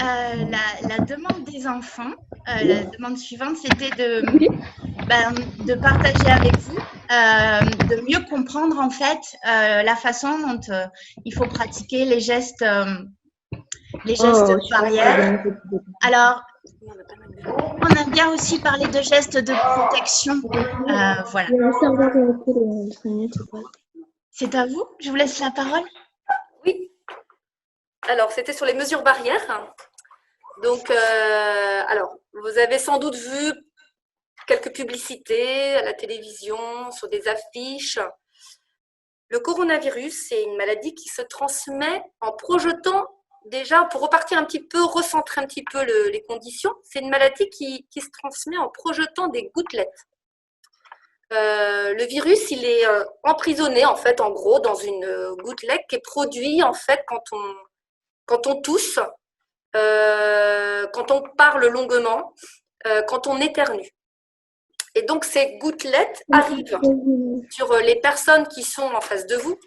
la demande des enfants, la demande suivante, c'était de partager avec vous, de mieux comprendre en fait la façon dont il faut pratiquer les gestes Oh, super, ça va barrières. donner cette idée. Alors, on a bien aussi parlé de gestes de protection. Voilà. Il y a un serveur de dans 5 minutes, c'est quoi? C'est à vous. Je vous laisse la parole. Oui. Alors, c'était sur les mesures barrières. Donc, alors, vous avez sans doute vu quelques publicités à la télévision, sur des affiches. Le coronavirus, c'est une maladie qui se transmet en projetant, déjà, pour repartir un petit peu, recentrer un petit peu les conditions, c'est une maladie qui se transmet en projetant des gouttelettes. Le virus, il est emprisonné, en fait, en gros, dans une gouttelette qui est produite, en fait, quand on tousse, quand on parle longuement, quand on éternue. Et donc, ces gouttelettes arrivent sur les personnes qui sont en face de vous.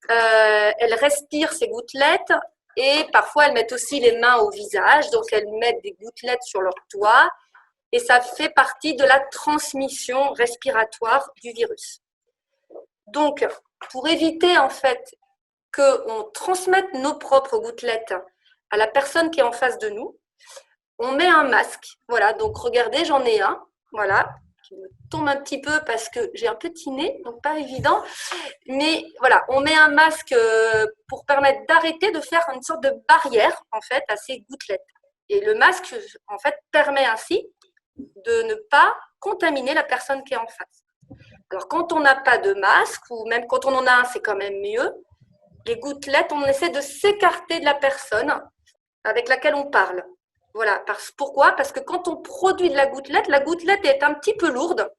Elles respirent ces gouttelettes et parfois elles mettent aussi les mains au visage. Donc, elles mettent des gouttelettes sur leur doigt et ça fait partie de la transmission respiratoire du virus. Donc, pour éviter en fait qu'on transmette nos propres gouttelettes à la personne qui est en face de nous, on met un masque. Voilà, donc regardez, j'en ai un. Voilà, qui me tombe un petit peu parce que j'ai un petit nez, donc pas évident. Mais voilà, on met un masque pour permettre d'arrêter de faire une sorte de barrière en fait à ces gouttelettes. Et le masque en fait permet ainsi de ne pas contaminer la personne qui est en face. Alors quand on n'a pas de masque ou même quand on en a un, c'est quand même mieux. Les gouttelettes, on essaie de s'écarter de la personne avec laquelle on parle. Voilà. Pourquoi? Parce que quand on produit de la gouttelette est un petit peu lourde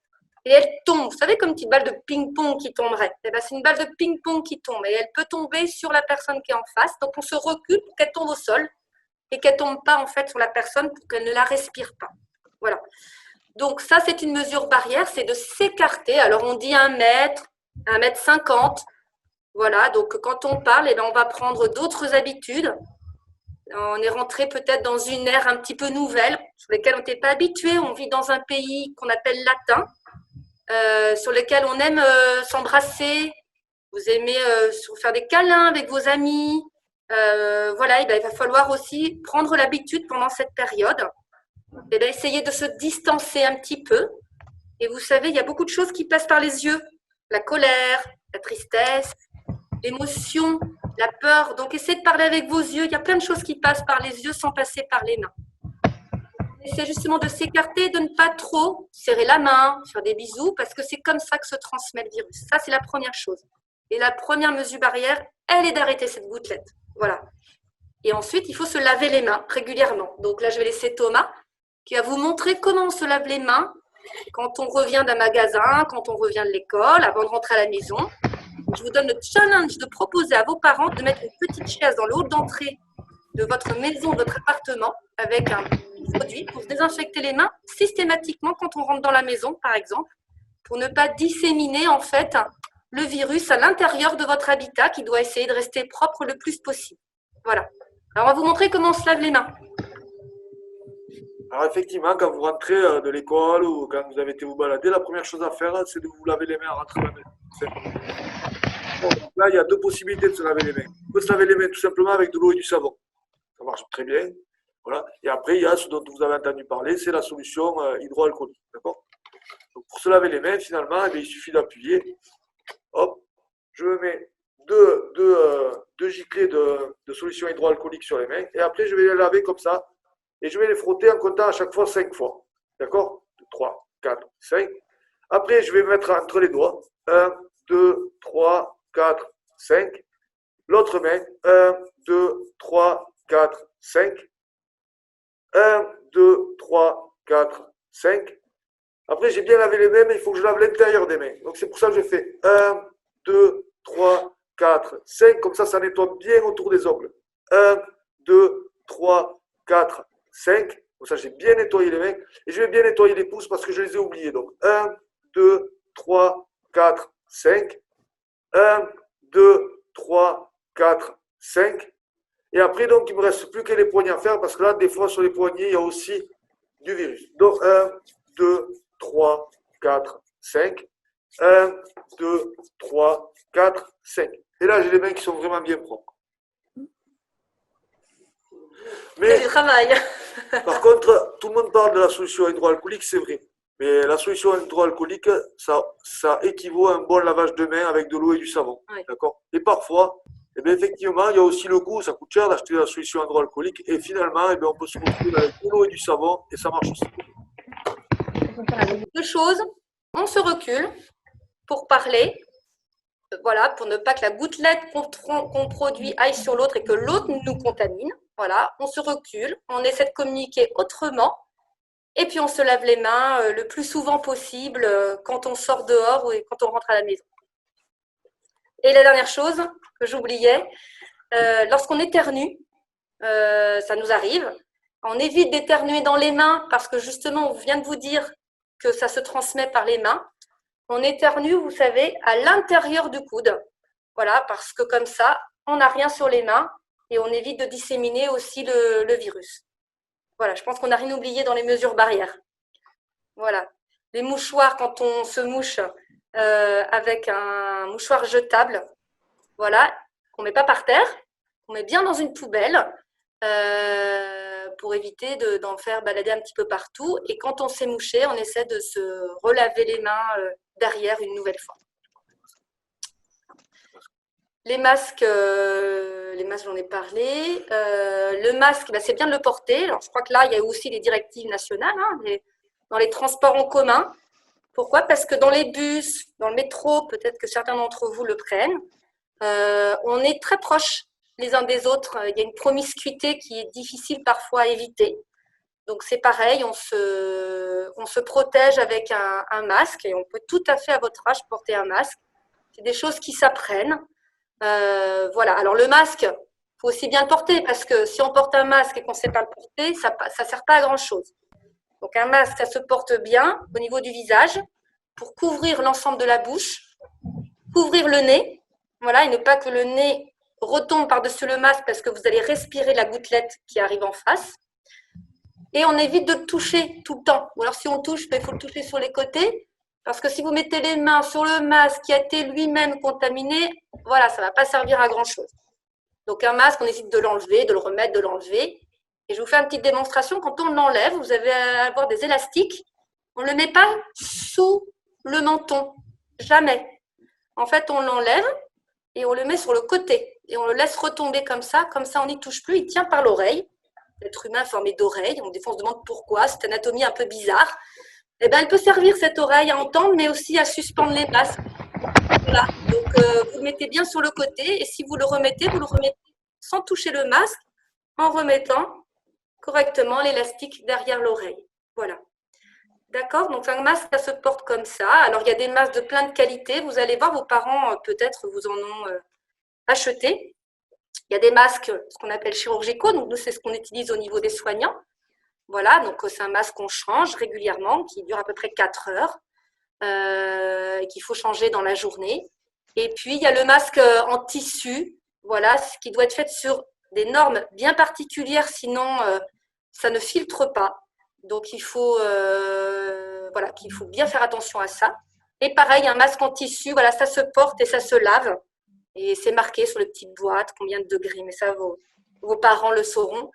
et elle tombe. Vous savez, comme une petite balle de ping-pong qui tomberait. Eh ben, c'est une balle de ping-pong qui tombe et elle peut tomber sur la personne qui est en face. Donc, on se recule pour qu'elle tombe au sol et qu'elle ne tombe pas en fait sur la personne pour qu'elle ne la respire pas. Voilà. Donc, ça, c'est une mesure barrière, c'est de s'écarter. Alors, on dit 1 mètre, 1,50 m. Voilà. Donc, quand on parle, eh ben, on va prendre d'autres habitudes. On est rentré peut-être dans une ère un petit peu nouvelle, sur laquelle on n'était pas habitué. On vit dans un pays qu'on appelle latin, sur lequel on aime s'embrasser. Vous aimez faire des câlins avec vos amis. Voilà, et ben, il va falloir aussi prendre l'habitude pendant cette période et d'essayer de se distancer un petit peu. Et vous savez, il y a beaucoup de choses qui passent par les yeux. La colère, la tristesse, l'émotion, la peur. Donc, essayez de parler avec vos yeux. Il y a plein de choses qui passent par les yeux sans passer par les mains. Essayez justement de s'écarter, de ne pas trop serrer la main, faire des bisous, parce que c'est comme ça que se transmet le virus. Ça, c'est la première chose. Et la première mesure barrière, elle est d'arrêter cette gouttelette. Voilà. Et ensuite, il faut se laver les mains régulièrement. Donc là, je vais laisser Thomas qui va vous montrer comment on se lave les mains quand on revient d'un magasin, quand on revient de l'école, avant de rentrer à la maison. Je vous donne le challenge de proposer à vos parents de mettre une petite chaise dans le hall d'entrée de votre maison, de votre appartement, avec un produit pour se désinfecter les mains systématiquement quand on rentre dans la maison, par exemple, pour ne pas disséminer en fait le virus à l'intérieur de votre habitat qui doit essayer de rester propre le plus possible. Voilà. Alors, on va vous montrer comment on se lave les mains. Alors effectivement, quand vous rentrez de l'école ou quand vous avez été vous balader, la première chose à faire, c'est de vous laver les mains en rentrant à la maison. Bon, là, il y a deux possibilités de se laver les mains. On peut se laver les mains tout simplement avec de l'eau et du savon. Ça marche très bien. Voilà. Et après, il y a ce dont vous avez entendu parler, c'est la solution hydroalcoolique. D'accord? Donc, pour se laver les mains, finalement, il suffit d'appuyer. Hop, je me mets deux giclées de solution hydroalcoolique sur les mains. Et après, je vais les laver comme ça. Et je vais les frotter en comptant à chaque fois 5 fois. D'accord? 3, 4, 5. Après, je vais mettre entre les doigts 1, 2, 3, 4, 5. L'autre main, 1, 2, 3, 4, 5. 1, 2, 3, 4, 5. Après, j'ai bien lavé les mains, mais il faut que je lave l'intérieur des mains. Donc, c'est pour ça que je fais 1, 2, 3, 4, 5. Comme ça nettoie bien autour des ongles. 1, 2, 3, 4, 5. Comme ça, j'ai bien nettoyé les mains. Et je vais bien nettoyer les pouces parce que je les ai oubliés. Donc, 1, 2, 3, 4, 5. 1, 2, 3, 4, 5. Et après, donc, il ne me reste plus que les poignées à faire parce que là, des fois, sur les poignets, il y a aussi du virus. Donc, 1, 2, 3, 4, 5. 1, 2, 3, 4, 5. Et là, j'ai les mains qui sont vraiment bien propres. C'est du travail. Par contre, tout le monde parle de la solution hydroalcoolique, c'est vrai. Mais la solution hydroalcoolique, ça équivaut à un bon lavage de mains avec de l'eau et du savon. Oui. D'accord. Et parfois, eh bien, effectivement, il y a aussi le coût, ça coûte cher d'acheter la solution hydroalcoolique. Et finalement, eh bien, on peut se retrouver avec de l'eau et du savon et ça marche aussi. Deux choses, on se recule pour parler, voilà, pour ne pas que la gouttelette qu'on produit aille sur l'autre et que l'autre nous contamine. Voilà, on se recule, on essaie de communiquer autrement et puis on se lave les mains le plus souvent possible quand on sort dehors ou quand on rentre à la maison. Et la dernière chose que j'oubliais, lorsqu'on éternue, ça nous arrive, on évite d'éternuer dans les mains parce que justement, on vient de vous dire que ça se transmet par les mains. On éternue, vous savez, à l'intérieur du coude. Voilà, parce que comme ça, on n'a rien sur les mains et on évite de disséminer aussi le virus. Voilà, je pense qu'on n'a rien oublié dans les mesures barrières. Voilà. Les mouchoirs, quand on se mouche avec un mouchoir jetable, voilà, qu'on ne met pas par terre, qu'on met bien dans une poubelle pour éviter d'en faire balader un petit peu partout. Et quand on s'est mouché, on essaie de se relaver les mains derrière une nouvelle fois. Les masques, j'en ai parlé. Le masque, c'est bien de le porter. Alors, je crois que là, il y a aussi les directives nationales dans les transports en commun. Pourquoi? Parce que dans les bus, dans le métro, peut-être que certains d'entre vous le prennent, on est très proches les uns des autres. Il y a une promiscuité qui est difficile parfois à éviter. Donc, c'est pareil, on se protège avec un masque et on peut tout à fait, à votre âge, porter un masque. C'est des choses qui s'apprennent. Voilà. Alors, le masque, il faut aussi bien le porter parce que si on porte un masque et qu'on ne sait pas le porter, ça ne sert pas à grand-chose. Donc, un masque, ça se porte bien au niveau du visage pour couvrir l'ensemble de la bouche, couvrir le nez, voilà, et ne pas que le nez retombe par-dessus le masque parce que vous allez respirer la gouttelette qui arrive en face. Et on évite de le toucher tout le temps. Ou alors, si on touche, il faut le toucher sur les côtés. Parce que si vous mettez les mains sur le masque qui a été lui-même contaminé, voilà, ça ne va pas servir à grand-chose. Donc, un masque, on évite de l'enlever, de le remettre, de l'enlever. Et je vous fais une petite démonstration. Quand on l'enlève, vous allez avoir des élastiques. On ne le met pas sous le menton. Jamais. En fait, on l'enlève et on le met sur le côté. Et on le laisse retomber comme ça. Comme ça, on n'y touche plus. Il tient par l'oreille. L'être humain formé d'oreilles. Des fois, on se demande pourquoi. C'est une anatomie un peu bizarre. Eh bien, elle peut servir, cette oreille, à entendre, mais aussi à suspendre les masques. Voilà. Donc, vous le mettez bien sur le côté. Et si vous le remettez sans toucher le masque, en remettant correctement l'élastique derrière l'oreille. Voilà. D'accord? Donc, un masque, ça se porte comme ça. Alors, il y a des masques de plein de qualités. Vous allez voir, vos parents, peut-être, vous en ont acheté. Il y a des masques, ce qu'on appelle chirurgicaux. Donc, nous, c'est ce qu'on utilise au niveau des soignants. Voilà. Donc, c'est un masque qu'on change régulièrement, qui dure à peu près 4 heures, et qu'il faut changer dans la journée. Et puis, il y a le masque en tissu. Voilà, ce qui doit être fait sur des normes bien particulières, sinon ça ne filtre pas. Donc, il faut bien faire attention à ça. Et pareil, un masque en tissu, voilà, ça se porte et ça se lave. Et c'est marqué sur les petites boîtes, combien de degrés, mais ça, vos parents le sauront.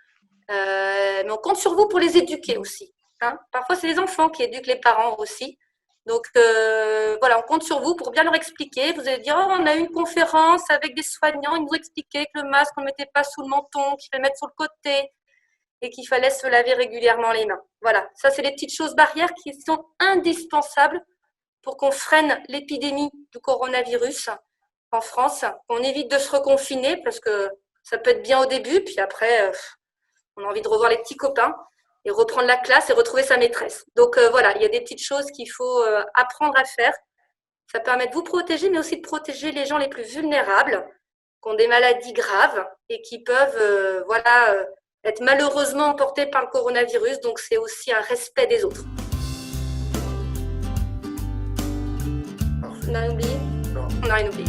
Mais on compte sur vous pour les éduquer aussi. Hein. Parfois, c'est les enfants qui éduquent les parents aussi. Donc, voilà, on compte sur vous pour bien leur expliquer. Vous allez dire, oh, on a eu une conférence avec des soignants, ils nous ont expliqué que le masque, on ne le mettait pas sous le menton, qu'il fallait mettre sur le côté et qu'il fallait se laver régulièrement les mains. Voilà, ça, c'est les petites choses barrières qui sont indispensables pour qu'on freine l'épidémie du coronavirus en France. On évite de se reconfiner parce que ça peut être bien au début, puis après, on a envie de revoir les petits copains et reprendre la classe et retrouver sa maîtresse. Donc, voilà, il y a des petites choses qu'il faut apprendre à faire. Ça permet de vous protéger, mais aussi de protéger les gens les plus vulnérables, qui ont des maladies graves et qui peuvent être malheureusement emportés par le coronavirus. Donc, c'est aussi un respect des autres. On a rien oublié? Non. On n'a rien oublié.